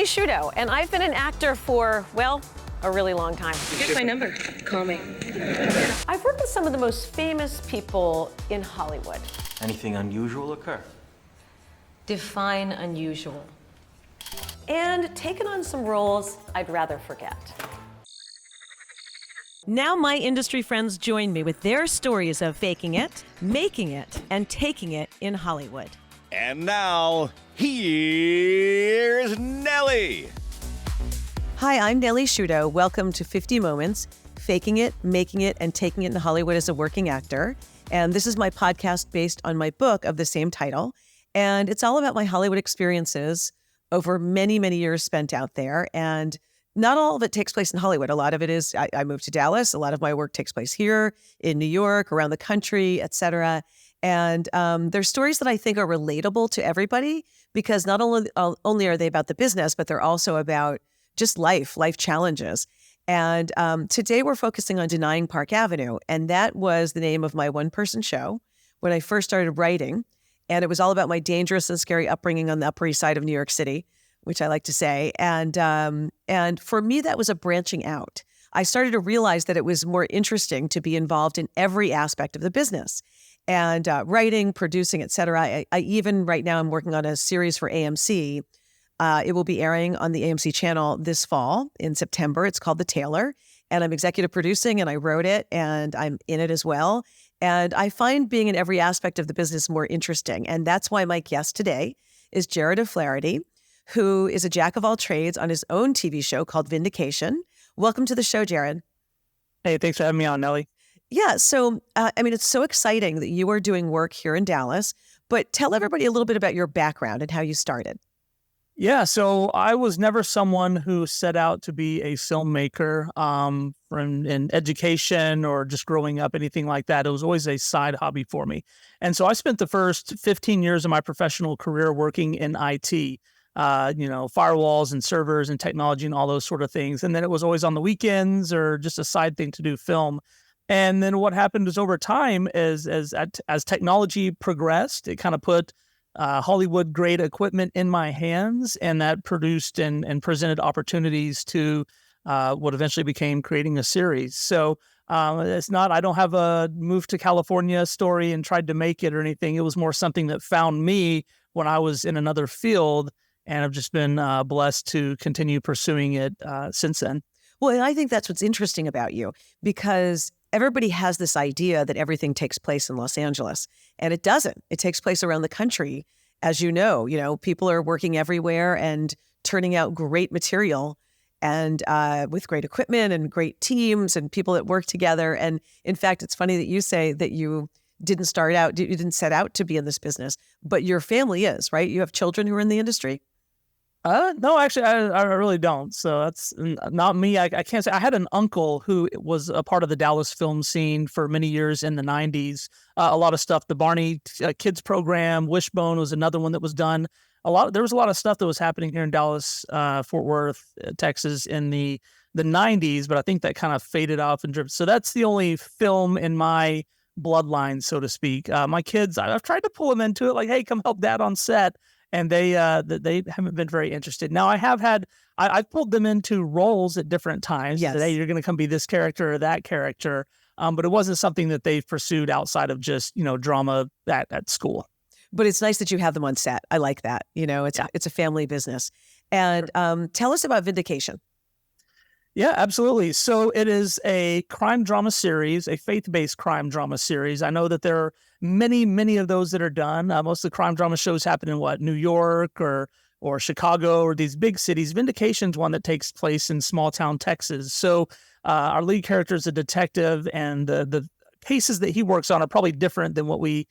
Sciutto, and I've been an actor for, well, a really long time. Here's my number. Call me. I've worked with some of the most famous people in Hollywood. Anything unusual occur? Define unusual. And taken on some roles I'd rather forget. Now my industry friends join me with their stories of faking it, making it, and taking it in Hollywood. And now, here's Nellie. Hi, I'm Nellie Sciutto. Welcome to 50 Moments, Faking It, Making It, and Taking It in Hollywood as a Working Actor. And this is my podcast based on my book of the same title. And it's all about my Hollywood experiences over many, many years spent out there. And not all of it takes place in Hollywood. A lot of it is, I moved to Dallas. A lot of my work takes place here in New York, around the country, et cetera. And there's stories that I think are relatable to everybody because not only are they about the business, but they're also about just life challenges. And today we're focusing on Denying Park Avenue. And that was the name of my one-person show when I first started writing. And it was all about my dangerous and scary upbringing on the Upper East Side of New York City, which I like to say. And for me, that was a branching out. I started to realize that it was more interesting to be involved in every aspect of the business. And writing, producing, et cetera. I even right now I'm working on a series for AMC. It will be airing on the AMC channel this fall in September. It's called The Tailor, and I'm executive producing, and I wrote it, and I'm in it as well. And I find being in every aspect of the business more interesting. And that's why my guest today is Jarod O'Flaherty, who is a jack of all trades on his own TV show called Vindication. Welcome to the show, Jarod. Hey, thanks for having me on, Nellie. Yeah, so, it's so exciting that you are doing work here in Dallas, but tell everybody a little bit about your background and how you started. Yeah, so I was never someone who set out to be a filmmaker in education or just growing up, anything like that. It was always a side hobby for me. And so I spent the first 15 years of my professional career working in IT, firewalls and servers and technology and all those sort of things. And then it was always on the weekends or just a side thing to do film. And then what happened is over time, as technology progressed, it kind of put Hollywood-grade equipment in my hands, and that produced and presented opportunities to what eventually became creating a series. So I don't have a move to California story and tried to make it or anything. It was more something that found me when I was in another field, and I've just been blessed to continue pursuing it since then. Well, and I think that's what's interesting about you, because everybody has this idea that everything takes place in Los Angeles, and it doesn't. It takes place around the country. As you know, people are working everywhere and turning out great material and with great equipment and great teams and people that work together. And in fact, it's funny that you say that you didn't set out to be in this business, but your family is, right? You have children who are in the industry? No, actually, I really don't. So that's not me. I can't say. I had an uncle who was a part of the Dallas film scene for many years in the 90s. A lot of stuff, the Barney Kids program, Wishbone was another one that was done. There was a lot of stuff that was happening here in Dallas, Fort Worth, Texas in the 90s, but I think that kind of faded off and dripped. So that's the only film in my bloodline, so to speak. My kids, I've tried to pull them into it, like, hey, come help dad on set. And they haven't been very interested. Now, I've pulled them into roles at different times. Yes. Today, you're going to come be this character or that character. But it wasn't something that they've pursued outside of just, drama at school. But it's nice that you have them on set. I like that. It's a family business. And tell us about Vindication. Yeah, absolutely. So it is a crime drama series, a faith-based crime drama series. I know that there are many, many of those that are done. Most of the crime drama shows happen in New York or Chicago or these big cities. Vindication's one that takes place in small town Texas. So our lead character is a detective, and the cases that he works on are probably different than what we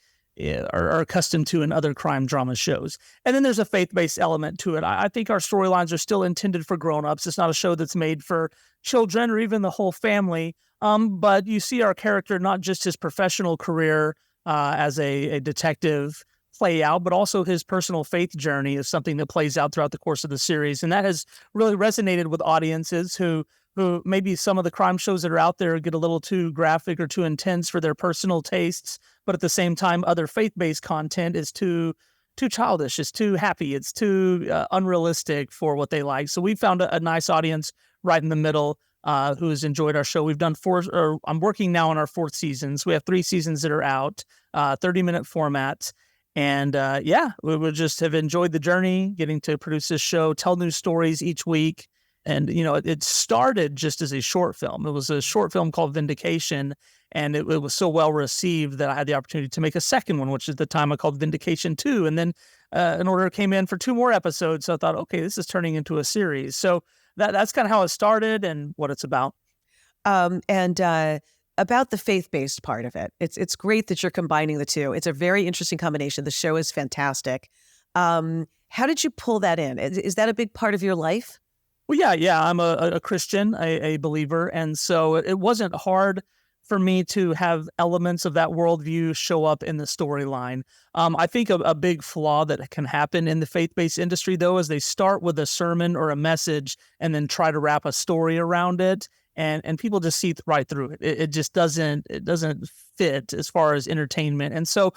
are accustomed to in other crime drama shows. And then there's a faith-based element to it. I think our storylines are still intended for grown-ups. It's not a show that's made for children or even the whole family. But you see our character, not just his professional career as a detective play out, but also his personal faith journey is something that plays out throughout the course of the series. And that has really resonated with audiences who maybe some of the crime shows that are out there get a little too graphic or too intense for their personal tastes, but at the same time, other faith-based content is too too childish, it's too happy, it's too unrealistic for what they like. So we found a nice audience right in the middle who has enjoyed our show. We've done I'm working now on our 4th season. So we have 3 seasons that are out, 30-minute formats. And we would just have enjoyed the journey, getting to produce this show, tell new stories each week. And, it started just as a short film. It was a short film called Vindication, and it was so well received that I had the opportunity to make a second one, which at the time I called Vindication 2. And then an order came in for 2 more episodes. So I thought, okay, this is turning into a series. So that's kind of how it started and what it's about. About the faith-based part of it, it's great that you're combining the two. It's a very interesting combination. The show is fantastic. How did you pull that in? Is that a big part of your life? Well, yeah. I'm a Christian, a believer. And so it wasn't hard for me to have elements of that worldview show up in the storyline. I think a big flaw that can happen in the faith-based industry, though, is they start with a sermon or a message and then try to wrap a story around it. And people just see right through it. It just doesn't fit as far as entertainment. And so,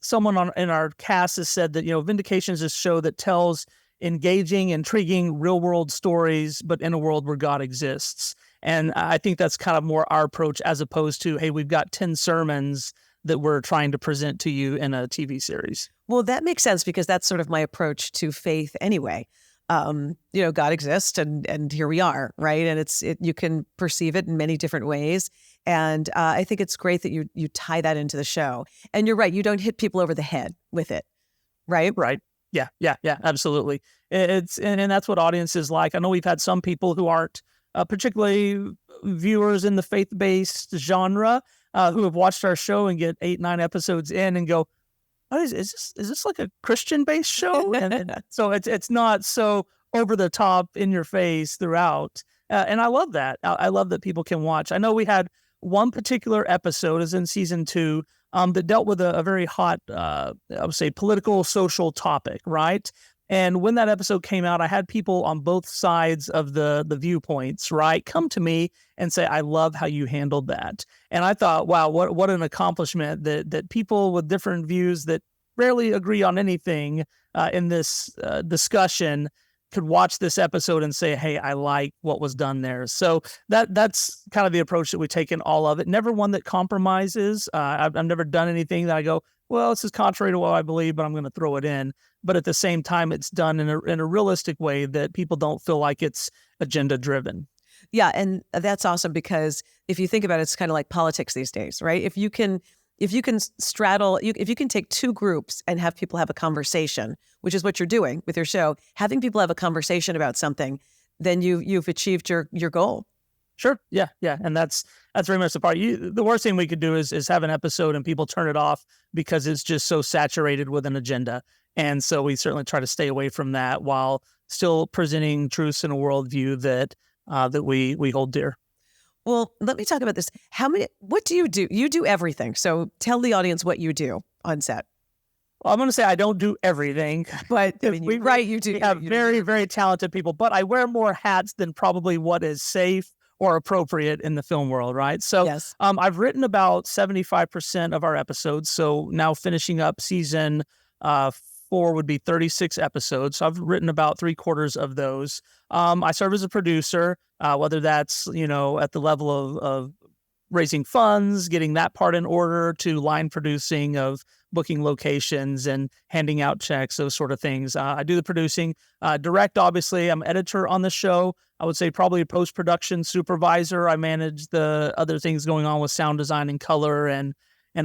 someone in our cast has said that, Vindication is a show that tells engaging, intriguing, real-world stories, but in a world where God exists. And I think that's kind of more our approach as opposed to, hey, we've got 10 sermons that we're trying to present to you in a TV series. Well, that makes sense because that's sort of my approach to faith anyway. God exists and here we are, right? And you can perceive it in many different ways. And I think it's great that you tie that into the show. And you're right, you don't hit people over the head with it, right? Right. Yeah, absolutely. And that's what audiences like. I know we've had some people who aren't particularly viewers in the faith-based genre who have watched our show and get 8-9 episodes in and go, "Oh, is this like a Christian-based show?" and so it's not so over the top, in your face throughout. And I love that. I love that people can watch. I know we had one particular episode, as in season 2, that dealt with a very hot, I would say, political, social topic, right? And when that episode came out, I had people on both sides of the viewpoints, right, come to me and say, "I love how you handled that." And I thought, wow, what an accomplishment that people with different views that rarely agree on anything in this discussion could watch this episode and say, "Hey, I like what was done there." So that's kind of the approach that we take in all of it. Never one that compromises. I've never done anything that I go, "Well, this is contrary to what I believe, but I'm going to throw it in." But at the same time, it's done in a realistic way that people don't feel like it's agenda driven. Yeah, and that's awesome because if you think about it, it's kind of like politics these days, right? If you can take 2 groups and have people have a conversation, which is what you're doing with your show, having people have a conversation about something, then you've achieved your goal. Sure. Yeah. And that's very much the part. The worst thing we could do is have an episode and people turn it off because it's just so saturated with an agenda. And so we certainly try to stay away from that while still presenting truths in a worldview that we hold dear. Well, let me talk about this. What do you do? You do everything. So tell the audience what you do on set. Well, I'm going to say I don't do everything. But I mean, you do. We have very, very talented people, but I wear more hats than probably what is safe or appropriate in the film world, right? So yes. I've written about 75% of our episodes. So now finishing up season 4 would be 36 episodes. So I've written about 3/4 of those. I serve as a producer, whether that's, at the level of raising funds, getting that part in order, to line producing of booking locations and handing out checks, those sort of things. I do the producing, direct, obviously. I'm editor on the show. I would say probably a post-production supervisor. I manage the other things going on with sound design and color and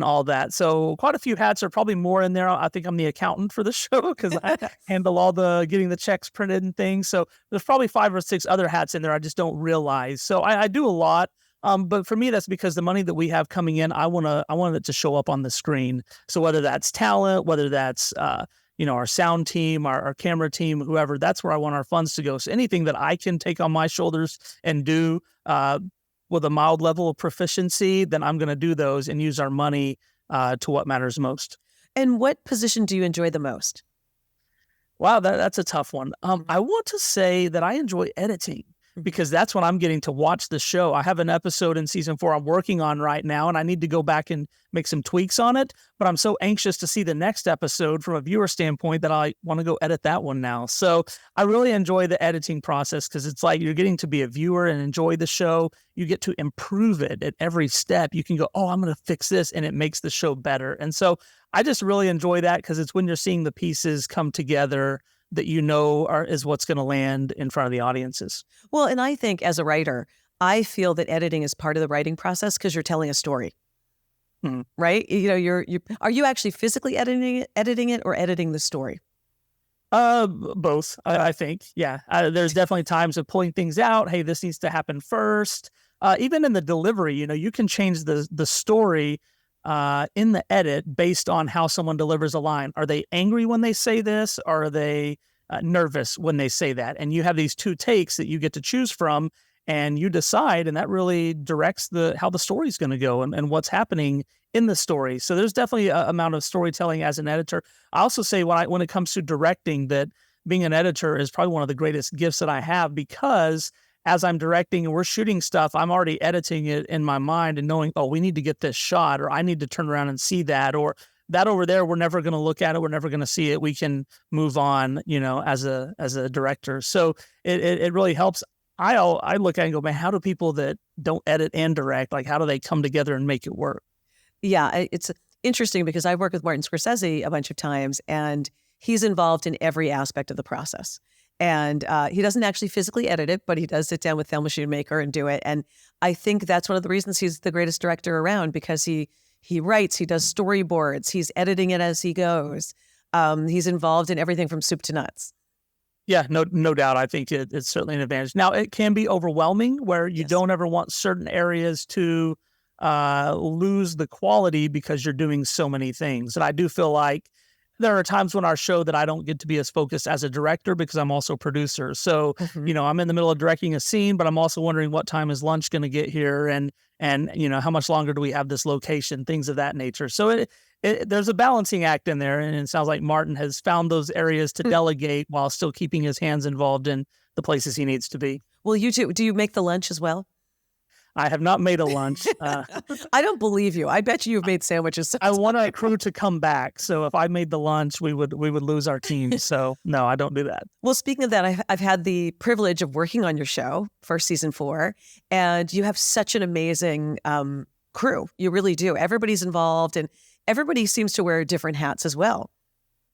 all that. So quite a few hats, are probably more in there. I think I'm the accountant for the show because I handle all the getting the checks printed and things. So there's probably 5 or 6 other hats in there I just don't realize. So I do a lot. But for me, that's because the money that we have coming in, I want it to show up on the screen. So whether that's talent, whether that's our sound team, our camera team, whoever, that's where I want our funds to go. So anything that I can take on my shoulders and do with a mild level of proficiency, then I'm going to do those and use our money to what matters most. And what position do you enjoy the most? Wow, that's a tough one. I want to say that I enjoy editing. because that's when I'm getting to watch the show. I have an episode in season 4 I'm working on right now, and I need to go back and make some tweaks on it. But I'm so anxious to see the next episode from a viewer standpoint that I want to go edit that one now. So I really enjoy the editing process because it's like you're getting to be a viewer and enjoy the show. You get to improve it at every step. You can go, oh, I'm going to fix this, and it makes the show better. And so I just really enjoy that because it's when you're seeing the pieces come together that is what's going to land in front of the audiences. Well, and I think as a writer, I feel that editing is part of the writing process because you're telling a story, right? Are you actually physically editing it or editing the story? Both, I think. Yeah. There's definitely times of pulling things out. Hey, this needs to happen first. Even in the delivery, you can change the story in the edit based on how someone delivers a line. Are they angry when they say this? Or are they nervous when they say that? And you have these 2 takes that you get to choose from, and you decide, and that really directs how the story's going to go and what's happening in the story. So there's definitely an amount of storytelling as an editor. I also say when it comes to directing that being an editor is probably one of the greatest gifts that I have, because as I'm directing and we're shooting stuff, I'm already editing it in my mind and knowing, oh, we need to get this shot, or I need to turn around and see that, or that over there, we're never going to look at it. We're never going to see it. We can move on, as a director. So it really helps. I look at it and go, man, how do people that don't edit and direct, like, how do they come together and make it work? Yeah, it's interesting because I've worked with Martin Scorsese a bunch of times, and he's involved in every aspect of the process. And he doesn't actually physically edit it, but he does sit down with Thelma Schoonmaker and do it. And I think that's one of the reasons he's the greatest director around, because he writes, he does storyboards, he's editing it as he goes. He's involved in everything from soup to nuts. Yeah, no doubt. I think it's certainly an advantage. Now, it can be overwhelming where you don't ever want certain areas to lose the quality because you're doing so many things. And I do feel like there are times when our show that I don't get to be as focused as a director because I'm also a producer. So, I'm in the middle of directing a scene, but I'm also wondering what time is lunch going to get here, and how much longer do we have this location, things of that nature. So there's a balancing act in there, and it sounds like Martin has found those areas to delegate while still keeping his hands involved in the places he needs to be. Well, you too. Do you make the lunch as well? I have not made a lunch. I don't believe you. I bet you've made sandwiches. I want our crew to come back. So if I made the lunch, we would lose our team. So no, I don't do that. Well, speaking of that, I've had the privilege of working on your show for season 4, and you have such an amazing crew. You really do. Everybody's involved, and everybody seems to wear different hats as well.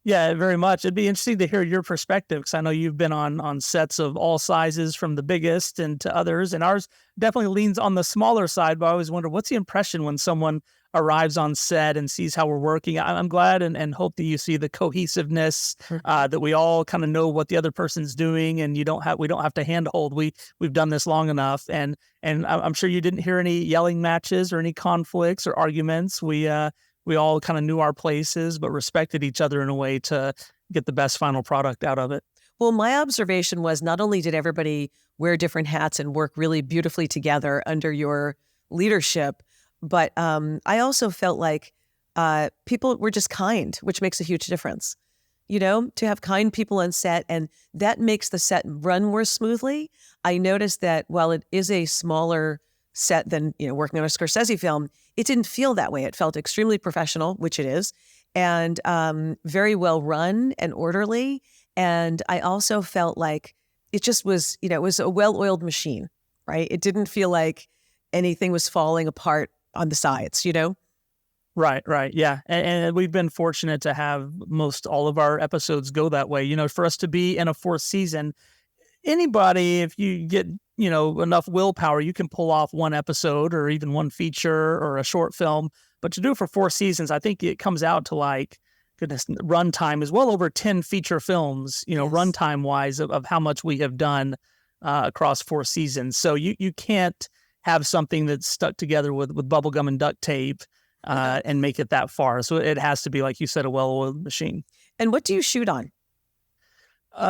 Yeah, very much. It'd be interesting to hear your perspective, because I know you've been on sets of all sizes, from the biggest and to others, and ours definitely leans on the smaller side, but I always wonder, what's the impression when someone arrives on set and sees how we're working? I'm glad and hope that you see the cohesiveness, that we all kind of know what the other person's doing, and we don't have to handhold. We've done this long enough, and I'm sure you didn't hear any yelling matches or any conflicts or arguments. We all kind of knew our places, but respected each other in a way to get the best final product out of it. Well, my observation was not only did everybody wear different hats and work really beautifully together under your leadership, but I also felt like people were just kind, which makes a huge difference. To have kind people on set, and that makes the set run more smoothly. I noticed that while it is a smaller set than working on a Scorsese film, it didn't feel that way. It felt extremely professional, which it is, and very well run and orderly. And I also felt like it just was, it was a well-oiled machine, right? It didn't feel like anything was falling apart on the sides, Right. Yeah. And we've been fortunate to have most all of our episodes go that way. For us to be in a 4th season, anybody, if you get, enough willpower, you can pull off one episode or even one feature or a short film. But to do it for 4 seasons, I think it comes out to runtime is well over 10 feature films, Yes. runtime wise of how much we have done across 4 seasons. So you can't have something that's stuck together with bubblegum and duct tape and make it that far. So it has to be, like you said, a well-oiled machine. And what do you shoot on?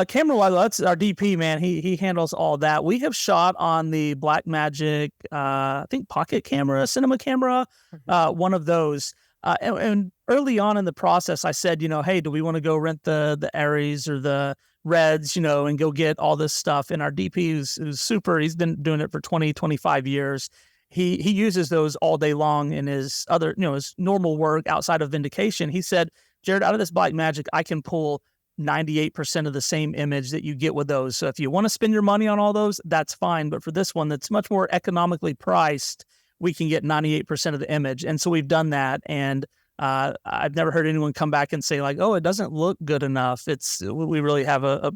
Camera-wise, that's our DP, man. He handles all that. We have shot on the Blackmagic, I think pocket camera, cinema camera, one of those. And early on in the process, I said, hey, do we want to go rent the Aries or the Reds, and go get all this stuff? And our DP who's super, he's been doing it for 20, 25 years. He uses those all day long in his other, his normal work outside of Vindication. He said, Jarod, out of this Black Magic, I can pull 98% of the same image that you get with those. So if you want to spend your money on all those, that's fine. But for this one that's much more economically priced, we can get 98% of the image. And so we've done that. And I've never heard anyone come back and say like, oh, it doesn't look good enough. We really have a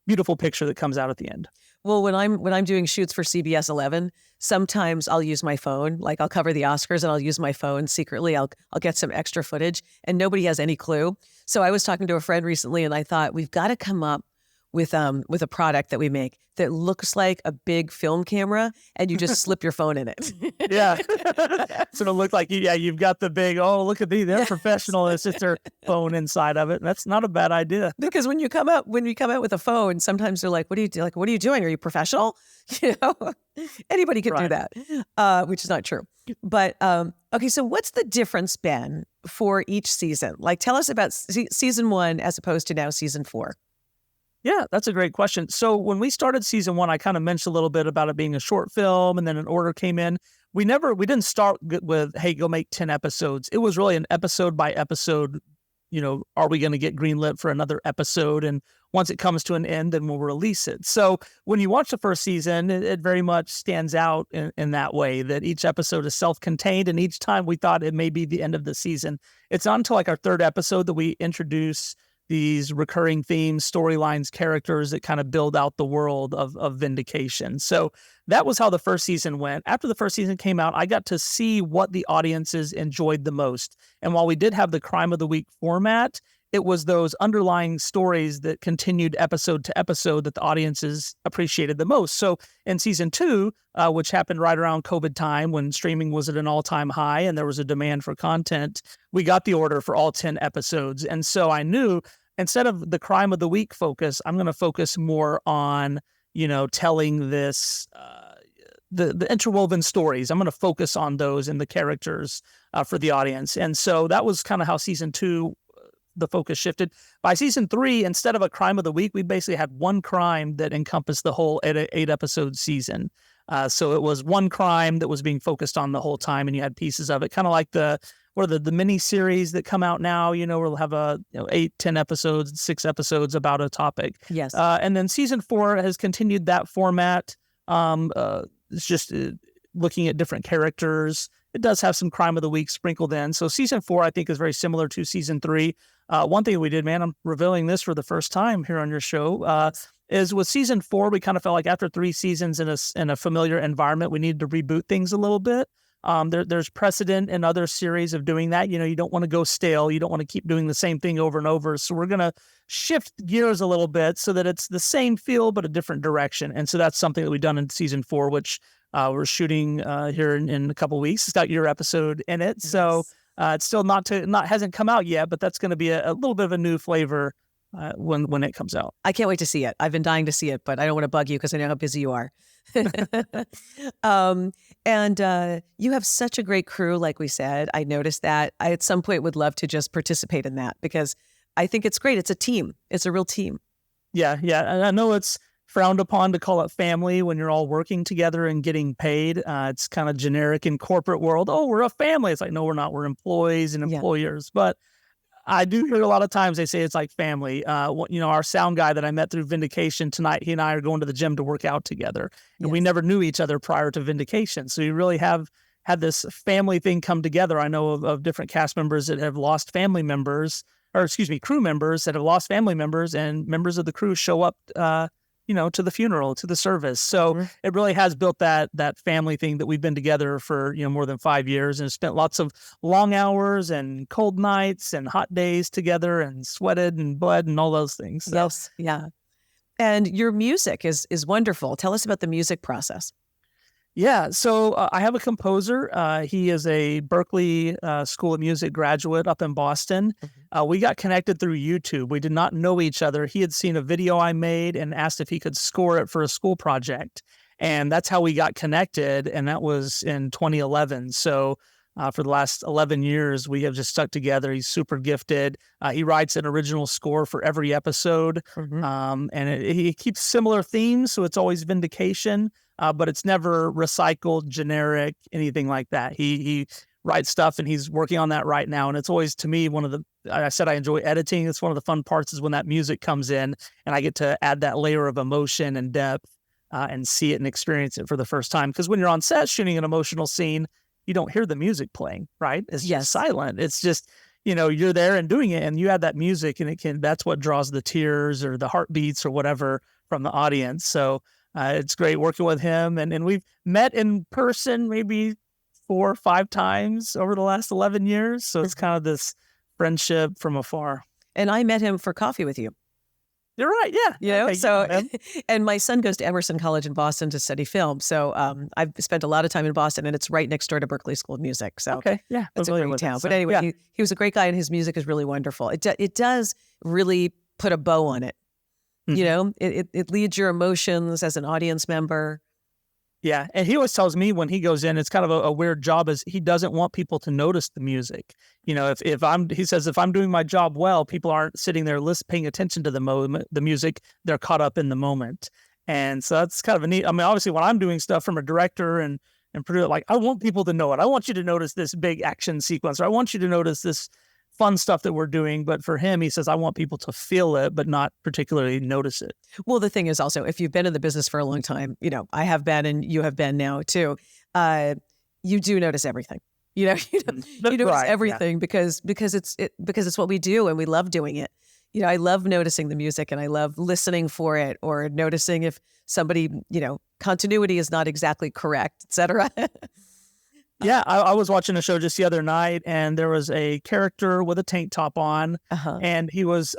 beautiful picture that comes out at the end. Well, when I'm doing shoots for CBS 11, sometimes I'll use my phone. Like I'll cover the Oscars and I'll use my phone secretly. I'll get some extra footage and nobody has any clue. So I was talking to a friend recently and I thought we've got to come up with a product that we make that looks like a big film camera and you just slip your phone in it. Yeah. So it'll look like, you've got the big, oh, look at they're professional. It's just their phone inside of it. That's not a bad idea. Because when you come out with a phone, sometimes they're like, what are you doing? What are you doing? Are you professional? Anybody can do that, which is not true. But, okay. So what's the difference, Ben, for each season? Like tell us about season 1 as opposed to now season 4. Yeah, that's a great question. So when we started season 1, I kind of mentioned a little bit about it being a short film, and then an order came in. We didn't start with, hey, go make 10 episodes. It was really an episode by episode, are we going to get greenlit for another episode? And once it comes to an end, then we'll release it. So when you watch the first season, it very much stands out in that way, that each episode is self-contained, and each time we thought it may be the end of the season. It's not until like our third episode that we introduce these recurring themes, storylines, characters that kind of build out the world of Vindication. So that was how the first season went. After the first season came out, I got to see what the audiences enjoyed the most. And while we did have the Crime of the Week format, it was those underlying stories that continued episode to episode that the audiences appreciated the most. So in season 2, which happened right around COVID time when streaming was at an all-time high and there was a demand for content, we got the order for all 10 episodes. And so I knew instead of the Crime of the Week focus, I'm going to focus more on, telling this, the interwoven stories. I'm going to focus on those and the characters for the audience. And so that was kind of how season 2 the focus shifted. By season 3, instead of a crime of the week, we basically had one crime that encompassed the whole 8-episode season. So it was one crime that was being focused on the whole time, and you had pieces of it, kind of like the mini series that come out now. We'll have 8, 10 episodes, 6 episodes about a topic. Yes. And then season 4 has continued that format. It's just looking at different characters. It does have some crime of the week sprinkled in. So season 4, I think, is very similar to season 3. One thing we did, man, I'm revealing this for the first time here on your show, is with season 4, we kind of felt like after 3 seasons in a familiar environment, we needed to reboot things a little bit. There's precedent in other series of doing that. You don't want to go stale. You don't want to keep doing the same thing over and over. So we're going to shift gears a little bit so that it's the same feel, but a different direction. And so that's something that we've done in season 4, which we're shooting here in a couple of weeks. It's got your episode in it. Yes. So it's still hasn't come out yet, but that's going to be a little bit of a new flavor when it comes out. I can't wait to see it. I've been dying to see it, but I don't want to bug you because I know how busy you are. And you have such a great crew, like we said. I noticed that. I at some point would love to just participate in that because I think it's great. It's a team. It's a real team. Yeah. And I know it's frowned upon to call it family when you're all working together and getting paid. It's kind of generic in corporate world. Oh, we're a family. It's like, no, we're not. We're employees and employers. Yeah. But I do hear a lot of times they say it's like family. Our sound guy that I met through Vindication tonight, he and I are going to the gym to work out together. And we never knew each other prior to Vindication. So you really have had this family thing come together. I know of different cast members that have lost family members, crew members that have lost family members, and members of the crew show up to the funeral, to the service. So it really has built that family thing that we've been together for, more than 5 years and spent lots of long hours and cold nights and hot days together and sweated and bled and all those things. So. Yes. Yeah. And your music is wonderful. Tell us about the music process. Yeah. So I have a composer. He is a Berklee School of Music graduate up in Boston. Mm-hmm. We got connected through YouTube. We did not know each other. He had seen a video I made and asked if he could score it for a school project. And that's how we got connected. And that was in 2011. So For the last 11 years, we have just stuck together. He's super gifted. He writes an original score for every episode, and he keeps similar themes, so it's always Vindication, but it's never recycled, generic, anything like that. He writes stuff, and he's working on that right now, and it's always, to me, I said I enjoy editing. It's one of the fun parts is when that music comes in, and I get to add that layer of emotion and depth and see it and experience it for the first time. Because when you're on set shooting an emotional scene, you don't hear the music playing, right? It's just silent. It's just, you're there and doing it, and you add that music, and that's what draws the tears or the heartbeats or whatever from the audience. So it's great working with him. And we've met in person maybe 4 or 5 times over the last 11 years. So it's kind of this friendship from afar. And I met him for coffee with you. You're right, yeah. Okay, and my son goes to Emerson College in Boston to study film. So I've spent a lot of time in Boston, and it's right next door to Berklee School of Music. So it's a great town. But anyway, he was a great guy, and his music is really wonderful. It does really put a bow on it. It leads your emotions as an audience member. Yeah, and he always tells me when he goes in, it's kind of a weird job, is he doesn't want people to notice the music. He says, if I'm doing my job well, people aren't sitting there paying attention to the music, they're caught up in the moment. And so that's kind of a neat, obviously when I'm doing stuff from a director and producer, like I want people to know it. I want you to notice this big action sequence, or I want you to notice this fun stuff that we're doing. But for him, he says, I want people to feel it, but not particularly notice it. Well, the thing is also, if you've been in the business for a long time, I have been, and you have been now too, you do notice everything. You notice everything because it's what we do, and we love doing it. I love noticing the music, and I love listening for it, or noticing if somebody, continuity is not exactly correct, et cetera. Yeah, I was watching a show just the other night, and there was a character with a tank top on, and he was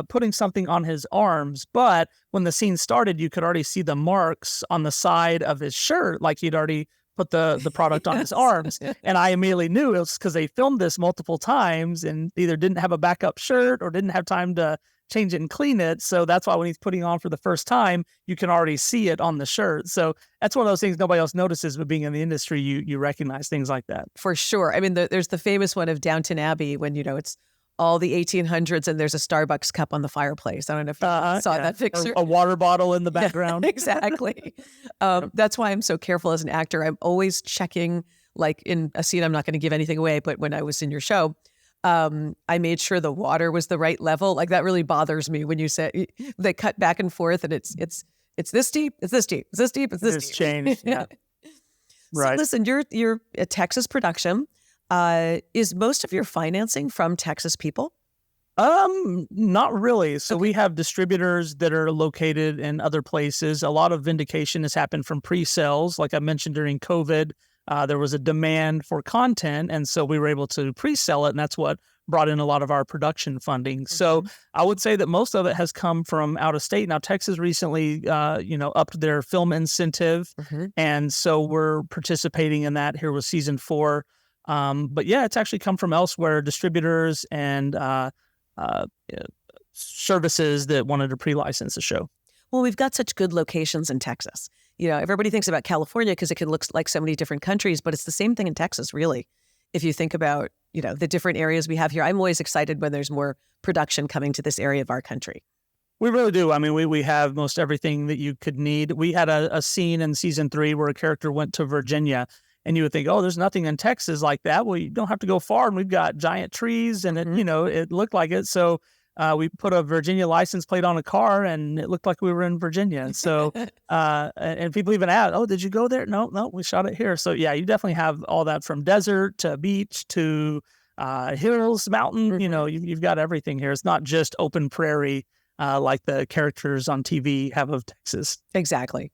putting something on his arms. But when the scene started, you could already see the marks on the side of his shirt, like he'd already put the product on his arms. And I immediately knew it was because they filmed this multiple times and either didn't have a backup shirt or didn't have time to change it and clean it. So that's why when he's putting on for the first time, you can already see it on the shirt. So that's one of those things nobody else notices, but being in the industry, you recognize things like that. For sure. There's the famous one of Downton Abbey when, it's all the 1800s and there's a Starbucks cup on the fireplace. I don't know if you saw that picture. Or a water bottle in the background. Exactly. That's why I'm so careful as an actor. I'm always checking, like in a scene, I'm not going to give anything away, but when I was in your show, I made sure the water was the right level. Like that really bothers me when you say they cut back and forth and it's this deep, it's this deep, it's this deep, it's this deep. It's changed. Yeah. Right. So listen, you're a Texas production. Is most of your financing from Texas people? Not really. So we have distributors that are located in other places. A lot of Vindication has happened from pre-sales. Like I mentioned during COVID, there was a demand for content, and so we were able to pre-sell it, and that's what brought in a lot of our production funding. So I would say that most of it has come from out of state. Now, Texas recently, upped their film incentive, and so we're participating in that here with season 4. But yeah, it's actually come from elsewhere, distributors and services that wanted to pre-license the show. Well, we've got such good locations in Texas. Everybody thinks about California because it can look like so many different countries, but it's the same thing in Texas, really. If you think about, the different areas we have here, I'm always excited when there's more production coming to this area of our country. We really do. We have most everything that you could need. We had a scene in season 3 where a character went to Virginia, and you would think, oh, there's nothing in Texas like that. Well, you don't have to go far, and we've got giant trees, and it looked like it. So we put a Virginia license plate on a car, and it looked like we were in Virginia. So, and people even ask, oh, did you go there? No, we shot it here. So yeah, you definitely have all that from desert to beach to hills, mountain. You've got everything here. It's not just open prairie like the characters on TV have of Texas. Exactly.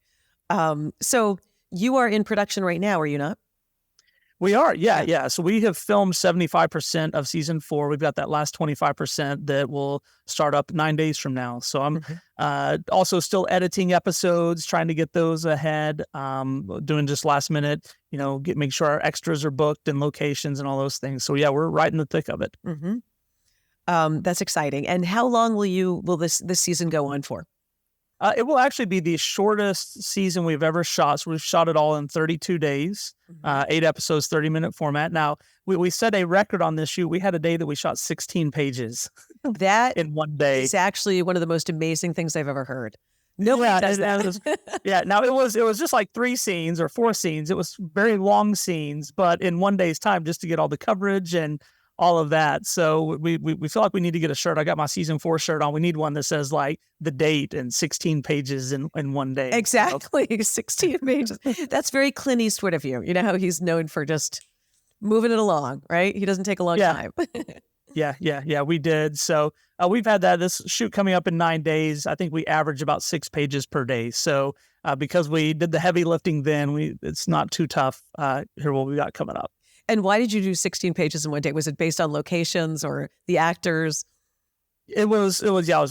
So you are in production right now, are you not? We are, yeah. So we have filmed 75% of season 4. We've got that last 25% that will start up 9 days from now. So I'm also still editing episodes, trying to get those ahead, doing just last minute, make sure our extras are booked and locations and all those things. So yeah, we're right in the thick of it. That's exciting. And how long will this season go on for? It will actually be the shortest season we've ever shot. So we've shot it all in 32 days, 8 episodes, 30-minute format. Now, we set a record on this shoot. We had a day that we shot 16 pages That in one day. is actually one of the most amazing things I've ever heard. Nobody does that. Now it was just like 3 scenes or 4 scenes. It was very long scenes, but in one day's time, just to get all the coverage and all of that. So we feel like we need to get a shirt. I got my season 4 shirt on. We need one that says like the date and 16 pages in one day. Exactly. 16 pages. That's very Clint Eastwood of you. You know how he's known for just moving it along, right? He doesn't take a long time. Yeah, we did. So we've had this shoot coming up in 9 days. I think we average about 6 pages per day. So because we did the heavy lifting then, it's not too tough here what we got coming up. And why did you do 16 pages in one day? Was it based on locations or the actors? It was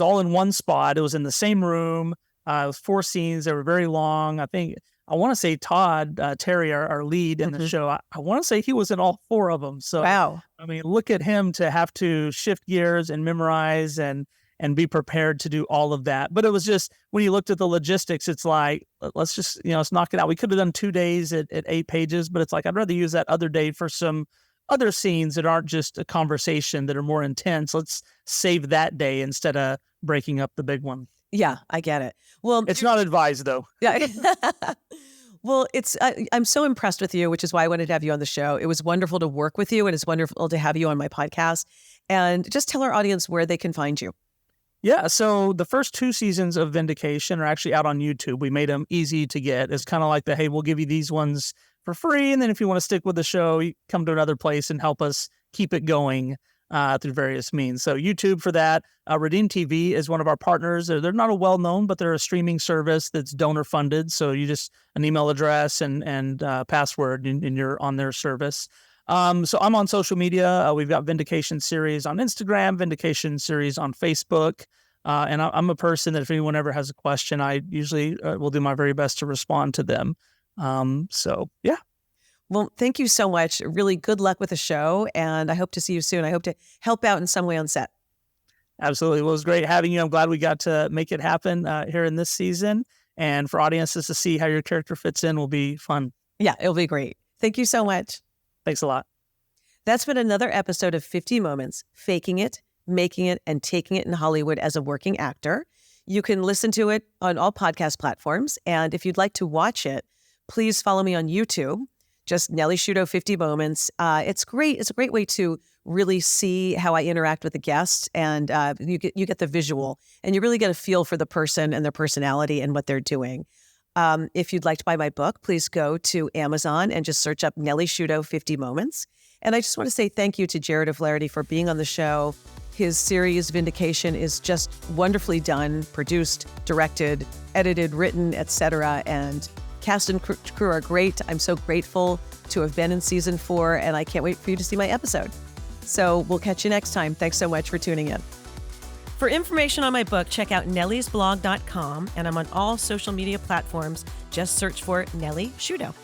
all in one spot. It was in the same room. It was 4 scenes. They were very long. I want to say Todd Terry, our lead in the show, I want to say he was in all 4 of them. So, wow. I mean, look at him to have to shift gears and memorize and be prepared to do all of that. But it was just, when you looked at the logistics, it's like, let's just, let's knock it out. We could have done 2 days at 8 pages, but it's like, I'd rather use that other day for some other scenes that aren't just a conversation, that are more intense. Let's save that day instead of breaking up the big one. Yeah, I get it. Well, it's not advised though. Yeah. Well, I'm so impressed with you, which is why I wanted to have you on the show. It was wonderful to work with you, and it's wonderful to have you on my podcast. And just tell our audience where they can find you. Yeah, so the first 2 seasons of Vindication are actually out on YouTube. We made them easy to get. It's kind of like hey, we'll give you these ones for free, and then if you want to stick with the show, you come to another place and help us keep it going through various means. So YouTube for that. Redeem TV is one of our partners. They're not a well-known, but they're a streaming service that's donor-funded. So you just an email address and password, and you're on their service. So I'm on social media. We've got Vindication series on Instagram, Vindication series on Facebook. And I'm a person that if anyone ever has a question, I usually will do my very best to respond to them. So yeah. Well, thank you so much. Really good luck with the show. And I hope to see you soon. I hope to help out in some way on set. Absolutely. Well, it was great having you. I'm glad we got to make it happen here in this season. And for audiences to see how your character fits in will be fun. Yeah, it'll be great. Thank you so much. Thanks a lot. That's been another episode of 50 Moments, Faking It, Making It, and Taking It in Hollywood as a Working Actor. You can listen to it on all podcast platforms. And if you'd like to watch it, please follow me on YouTube. Just Nellie Sciutto 50 Moments. It's great. It's a great way to really see how I interact with the guests, and you get the visual, and you really get a feel for the person and their personality and what they're doing. If you'd like to buy my book, please go to Amazon and just search up Nellie Sciutto 50 Moments. And I just want to say thank you to Jarod O'Flaherty for being on the show. His series Vindication is just wonderfully done, produced, directed, edited, written, etc. And cast and crew are great. I'm so grateful to have been in season 4, and I can't wait for you to see my episode. So we'll catch you next time. Thanks so much for tuning in. For information on my book, check out nelliesblog.com, and I'm on all social media platforms. Just search for Nellie Sciutto.